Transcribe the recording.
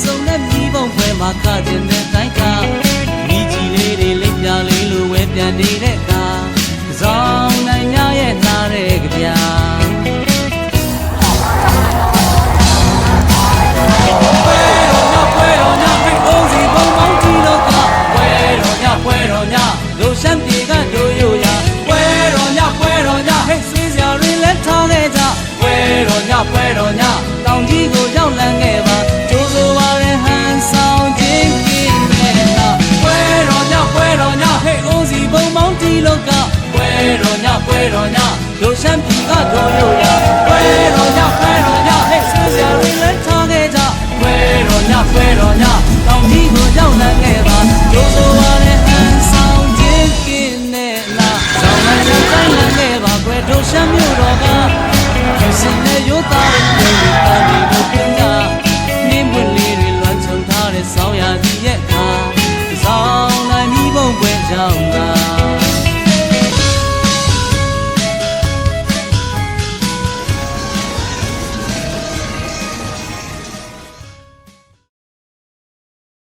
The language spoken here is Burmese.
ဆုံးတဲ့မိဘုံဖွဲမှာခကျင်တဲ့တိုက်ကမိကြီးလေးတွေလိပ်ပြလေးလိုဝဲပြန်နေတဲ့အခါဇောင်းနိုင်များရဲ့နားတဲ့ကြပြလိုရှမ်းပြေကတို့ရိုးရာပွဲတော်ညဟဲ့ဆွေးစရာတွေလက်ထောင်းခဲ့ကြပွဲတော်ညတောင်ကြီးကိုရောက်လန်းခဲ့ပါကျိုးဆိုပါရဲ့ဟန်ဆောင်ခြင်းကင်းမဲ့လားပွဲတော်ညဟဲ့အိုးစီဘုံမောင်းတီလောကပွဲတော်ညလိုရှမ်းပြေကတို့ရိုးရာပွဲတော်ညဟဲ့ဆွေးစရာတွေလက်ထောင်းခဲ့ကြပွဲတော်ညတောင်ကြီးကိုရောက်လန်းခဲ့ပါကျိုးဆိုပါရဲ့ဟန်ဆောင်တို့ရှမ်းမြို့တော်က